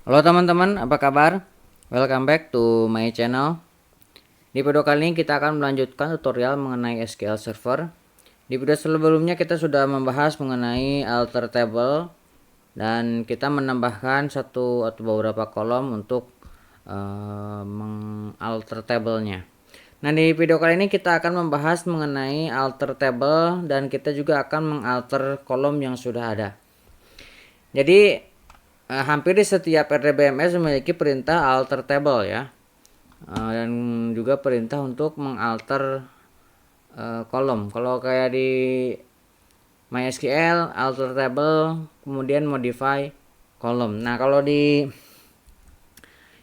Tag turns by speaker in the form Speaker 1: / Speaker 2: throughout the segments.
Speaker 1: Halo teman-teman, apa kabar? Welcome back to my channel. Di video kali ini kita akan melanjutkan tutorial mengenai SQL Server. Di video sebelumnya kita sudah membahas mengenai alter table dan kita menambahkan satu atau beberapa kolom untuk mengalter tablenya. Nah, di video kali ini kita akan membahas mengenai alter table dan kita juga akan mengalter kolom yang sudah ada. Jadi hampir di setiap RDBMS memiliki perintah alter table ya, dan juga perintah untuk mengalter kolom. Kalau kayak di MySQL alter table, kemudian modify kolom. Nah, kalau di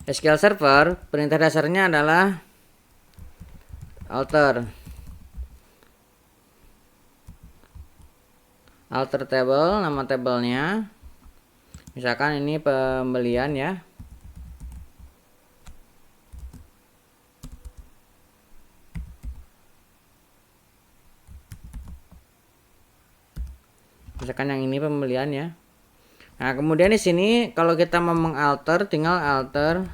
Speaker 1: SQL Server perintah dasarnya adalah alter table, nama tabelnya. Misalkan ini pembelian ya. Misalkan yang ini pembelian ya. Nah, kemudian di sini kalau kita mau mengalter tinggal alter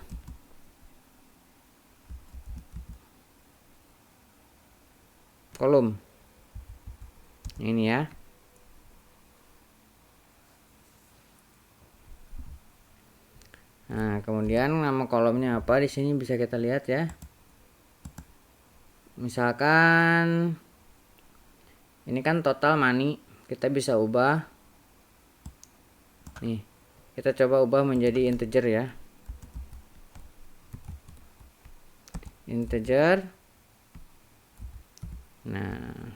Speaker 1: kolom. Ini ya. Nah, kemudian nama kolomnya apa di sini bisa kita lihat ya. Misalkan ini kan total money, kita bisa ubah. Nih, kita coba ubah menjadi integer ya. Integer. Nah,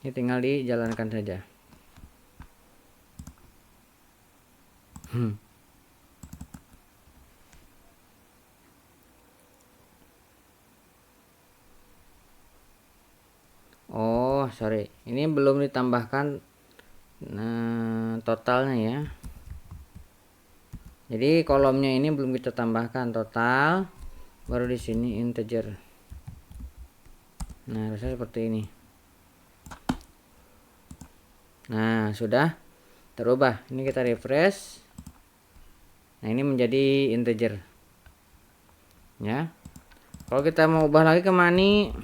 Speaker 1: ini tinggal dijalankan saja. Oh, sorry, ini belum ditambahkan totalnya ya. Jadi kolomnya ini belum kita tambahkan total, baru di sini integer. Nah, harusnya seperti ini. Nah, sudah terubah. Ini kita refresh. Nah, ini menjadi integer ya. Kalau kita mau ubah lagi ke money,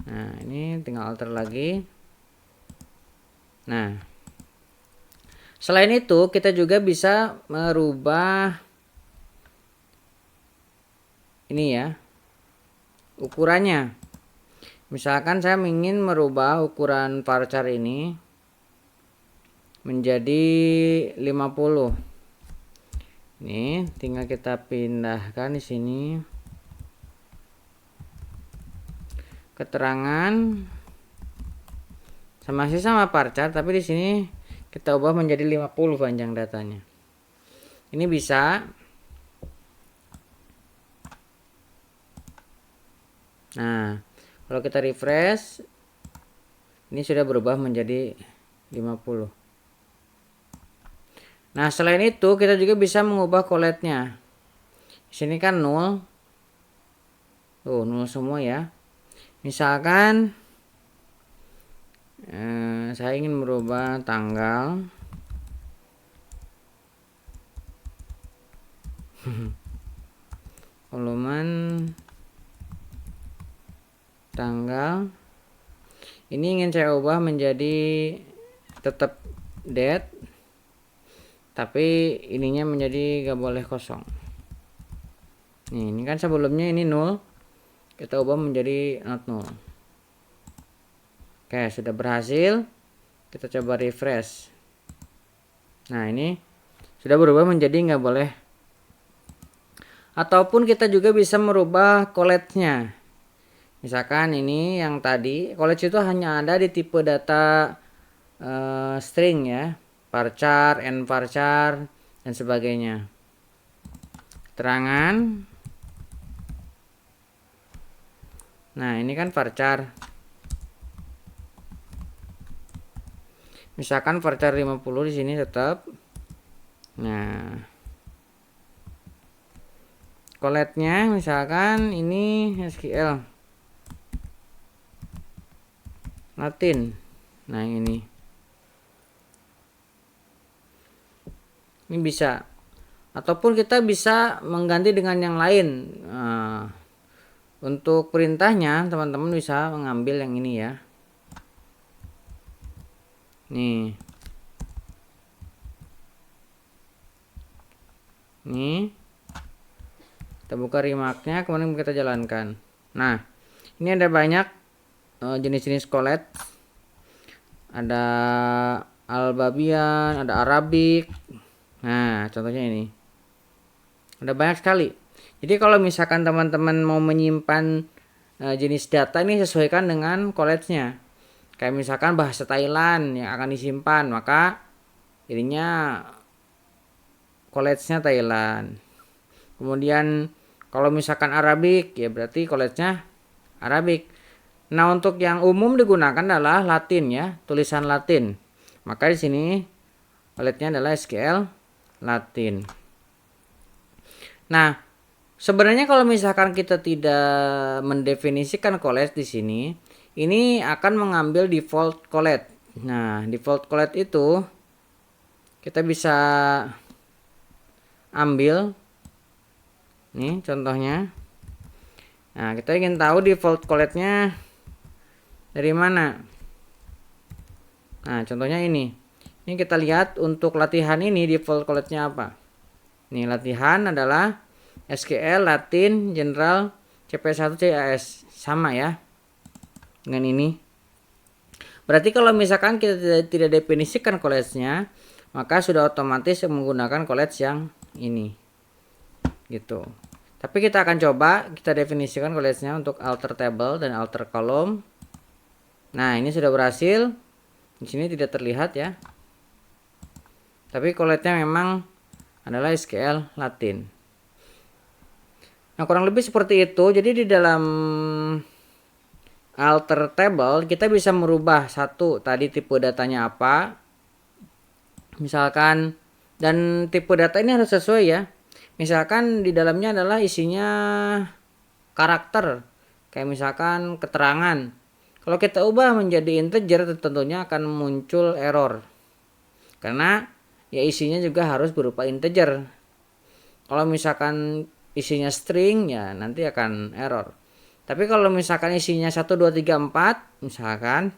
Speaker 1: nah ini tinggal alter lagi. Nah, selain itu kita juga bisa merubah ini ya, ukurannya. Misalkan saya ingin merubah ukuran varchar ini menjadi 50. Ini tinggal kita pindahkan di sini. Keterangan masih sama varchar, tapi di sini kita ubah menjadi 50 panjang datanya. Ini bisa. Nah, kalau kita refresh, ini sudah berubah menjadi 50. Nah, selain itu kita juga bisa mengubah coletnya. Di sini kan 0. Tuh, 0 semua ya. Misalkan saya ingin merubah tanggal. Koloman tanggal. Ini ingin saya ubah menjadi tetap date, tapi ininya menjadi gak boleh kosong. Nih, ini kan sebelumnya ini 0, kita ubah menjadi not 0. Oke, sudah berhasil. Kita coba refresh. Nah, ini sudah berubah menjadi nggak boleh. Ataupun kita juga bisa merubah college-nya. Misalkan ini yang tadi, college itu hanya ada di tipe data string ya, varchar, nvarchar, dan sebagainya. Keterangan. Nah, ini kan varchar. Misalkan varchar 50 di sini tetap. Nah, collect-nya misalkan ini SQL Latin. Nah ini bisa, ataupun kita bisa mengganti dengan yang lain. Untuk perintahnya teman-teman bisa mengambil yang ini ya, nih kita buka remarknya, kemudian kita jalankan. Nah ini ada banyak jenis-jenis colet, ada Albabian, ada Arabic. Nah contohnya ini ada banyak sekali. Jadi kalau misalkan teman-teman mau menyimpan jenis data ini, sesuaikan dengan coletnya. Kayak misalkan bahasa Thailand yang akan disimpan, maka ininya coletnya Thailand. Kemudian kalau misalkan Arabic, ya berarti coletnya Arabic. Nah untuk yang umum digunakan adalah Latin ya, tulisan Latin. Maka di sini coletnya adalah SQL Latin. Nah sebenarnya kalau misalkan kita tidak mendefinisikan colet di sini, ini akan mengambil default colet. Nah default colet itu kita bisa ambil nih contohnya. Nah kita ingin tahu default coletnya dari mana. Nah contohnya ini kita lihat untuk latihan ini default coletnya apa. Nih latihan adalah SQL Latin General CP1 CAS, sama ya dengan ini. Berarti kalau misalkan kita tidak definisikan coletnya, maka sudah otomatis menggunakan colet yang ini gitu. Tapi kita akan coba kita definisikan coletnya untuk alter table dan alter column. Nah ini sudah berhasil. Di sini tidak terlihat ya, tapi coletnya memang adalah SQL Latin. Nah kurang lebih seperti itu. Jadi di dalam alter table kita bisa merubah satu tadi tipe datanya apa, misalkan, dan tipe data ini harus sesuai ya. Misalkan di dalamnya adalah isinya karakter, kayak misalkan keterangan. Kalau kita ubah menjadi integer tentunya akan muncul error, karena ya isinya juga harus berupa integer. Kalau misalkan isinya string ya nanti akan error. Tapi kalau misalkan isinya 1, 2, 3, 4 misalkan,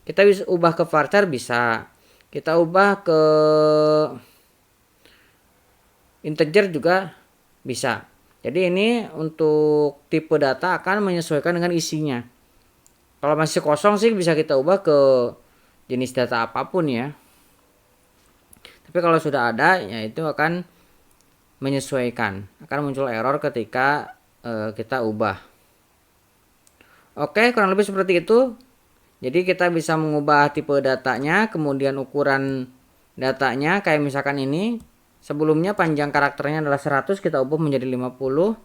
Speaker 1: kita bisa ubah ke varchar, bisa kita ubah ke integer juga bisa. Jadi ini untuk tipe data akan menyesuaikan dengan isinya. Kalau masih kosong sih bisa kita ubah ke jenis data apapun ya. Tapi kalau sudah ada ya itu akan menyesuaikan, akan muncul error ketika kita ubah. Oke, kurang lebih seperti itu. Jadi kita bisa mengubah tipe datanya, kemudian ukuran datanya, kayak misalkan ini sebelumnya panjang karakternya adalah 100, kita ubah menjadi 50.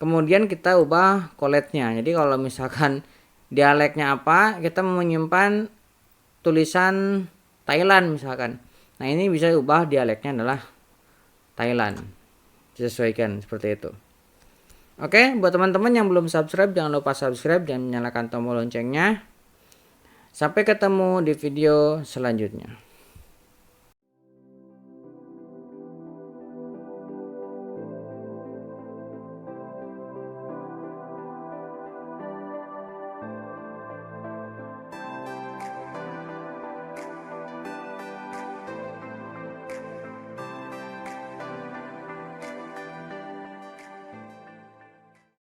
Speaker 1: Kemudian kita ubah coletnya. Jadi kalau misalkan dialeknya apa, kita menyimpan tulisan Thailand misalkan. Nah ini bisa ubah dialeknya adalah Thailand, disesuaikan seperti itu. Oke, buat teman-teman yang belum subscribe, jangan lupa subscribe dan nyalakan tombol loncengnya. Sampai ketemu di video selanjutnya.